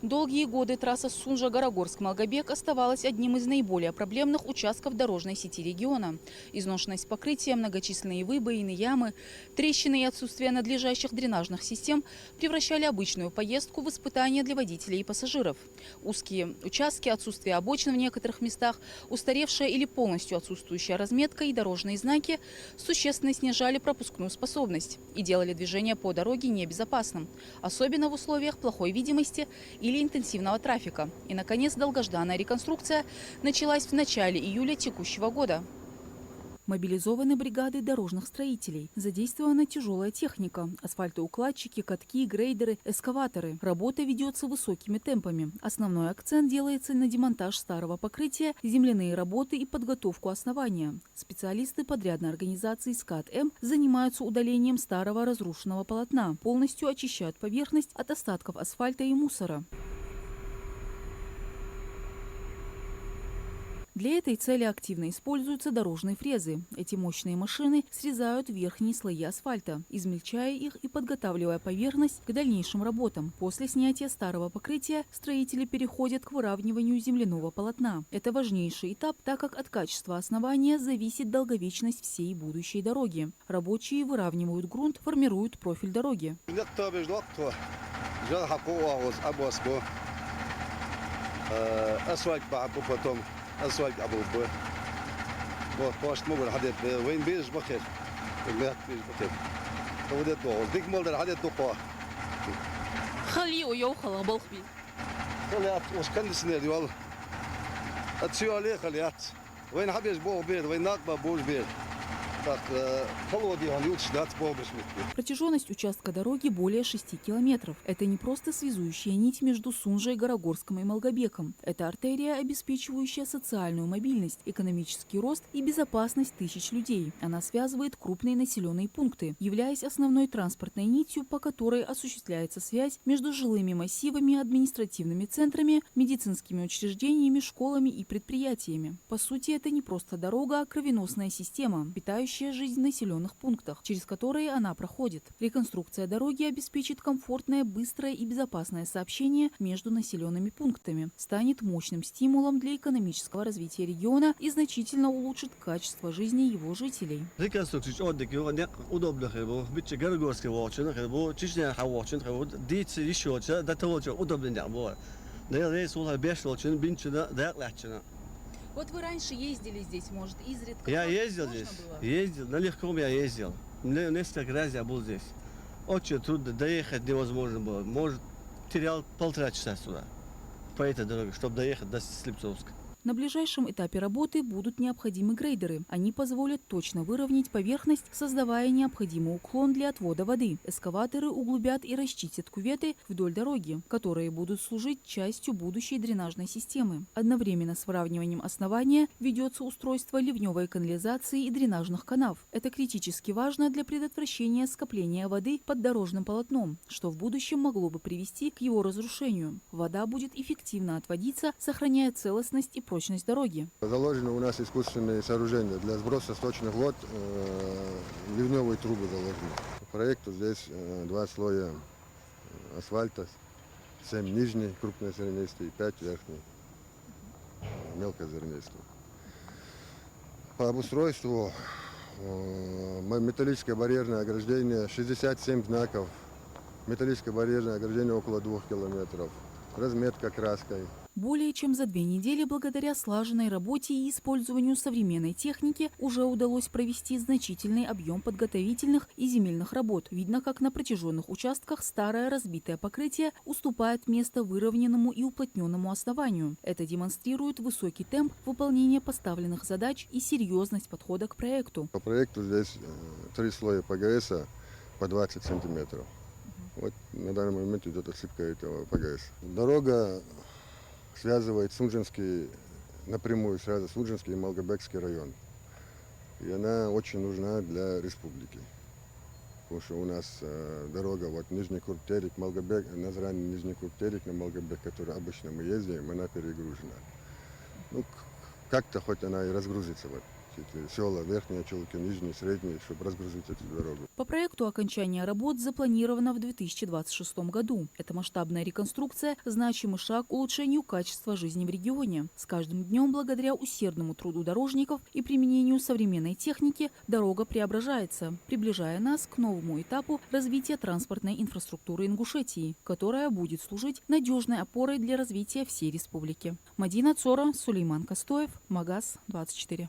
Долгие годы трасса Сунжа-Горогорск-Малгобек оставалась одним из наиболее проблемных участков дорожной сети региона. Изношенность покрытия, многочисленные выбоины, ямы, трещины и отсутствие надлежащих дренажных систем превращали обычную поездку в испытание для водителей и пассажиров. Узкие участки, отсутствие обочин в некоторых местах, устаревшая или полностью отсутствующая разметка и дорожные знаки существенно снижали пропускную способность и делали движение по дороге небезопасным, особенно в условиях плохой видимости или интенсивного трафика. И, наконец, долгожданная реконструкция началась в начале июля текущего года. Мобилизованы бригады дорожных строителей. Задействована тяжелая техника. Асфальтоукладчики, катки, грейдеры, эскаваторы. Работа ведется высокими темпами. Основной акцент делается на демонтаж старого покрытия, земляные работы и подготовку основания. Специалисты подрядной организации «СКАТ-М» занимаются удалением старого разрушенного полотна. Полностью очищают поверхность от остатков асфальта и мусора. Для этой цели активно используются дорожные фрезы. Эти мощные машины срезают верхние слои асфальта, измельчая их и подготавливая поверхность к дальнейшим работам. После снятия старого покрытия строители переходят к выравниванию земляного полотна. Это важнейший этап, так как от качества основания зависит долговечность всей будущей дороги. Рабочие выравнивают грунт, формируют профиль дороги. أسواق أبو بر باش مو بالحدث وين بيج بخير المياه بيج بخير وديت دوغ ديك مول الحدث دوقا خليه ويوخل بالخبي خليات وش كان سنادي والله أتسيو عليه خليات وين حبيش بوغ بير وين ناقبة بوج بير Протяженность участка дороги более 6 километров. Это не просто связующая нить между Сунжей, Горогорском и Малгобеком. Это артерия, обеспечивающая социальную мобильность, экономический рост и безопасность тысяч людей. Она связывает крупные населенные пункты, являясь основной транспортной нитью, по которой осуществляется связь между жилыми массивами, административными центрами, медицинскими учреждениями, школами и предприятиями. По сути, это не просто дорога, а кровеносная система, питающая жизнь в населенных пунктах, через которые она проходит. Реконструкция дороги обеспечит комфортное, быстрое и безопасное сообщение между населенными пунктами, станет мощным стимулом для экономического развития региона и значительно улучшит качество жизни его жителей. Вот вы раньше ездили здесь, может, изредка? Я ездил здесь, ездил, на легком я ездил. Несколько раз я был здесь. Очень трудно, доехать невозможно было. Может, терял 1,5 часа сюда, по этой дороге, чтобы доехать до Слепцовска. На ближайшем этапе работы будут необходимы грейдеры. Они позволят точно выровнять поверхность, создавая необходимый уклон для отвода воды. Эскаваторы углубят и расчистят кюветы вдоль дороги, которые будут служить частью будущей дренажной системы. Одновременно с выравниванием основания ведется устройство ливневой канализации и дренажных канав. Это критически важно для предотвращения скопления воды под дорожным полотном, что в будущем могло бы привести к его разрушению. Вода будет эффективно отводиться, сохраняя целостность и прочность дороги. Заложены у нас искусственные сооружения для сброса сточных вод, ливневые трубы заложены. По проекту здесь 2 слоя асфальта, 7 нижний крупнозернистый и 5 верхний мелкозернистый. По обустройству металлическое барьерное ограждение 67 знаков, металлическое барьерное ограждение около 2 километров, разметка краской. Более чем за 2 недели, благодаря слаженной работе и использованию современной техники, уже удалось провести значительный объем подготовительных и земельных работ. Видно, как на протяженных участках старое разбитое покрытие уступает место выровненному и уплотненному основанию. Это демонстрирует высокий темп выполнения поставленных задач и серьезность подхода к проекту. По проекту здесь 3 слоя ПГС по 20 сантиметров. Вот на данный момент идет отсыпка этого ПГС. Дорога связывает Сунжинский, напрямую связывает Сунжинский и Малгобекский район. И она очень нужна для республики. Потому что у нас дорога вот Нижний Куртерик, Малгобек, Назрань, Нижний Куртерик на Малгобек, который обычно мы ездим, она перегружена. Ну, как-то хоть она и разгрузится. Вот. эти села, верхние Чулки, нижние, средние, чтобы разгрузить эту дорогу. По проекту окончание работ запланировано в 2026 году. Эта масштабная реконструкция – значимый шаг к улучшению качества жизни в регионе. С каждым днем, благодаря усердному труду дорожников и применению современной техники, дорога преображается, приближая нас к новому этапу развития транспортной инфраструктуры Ингушетии, которая будет служить надежной опорой для развития всей республики. Мадина Цора, Сулейман Костоев, Магаз 24.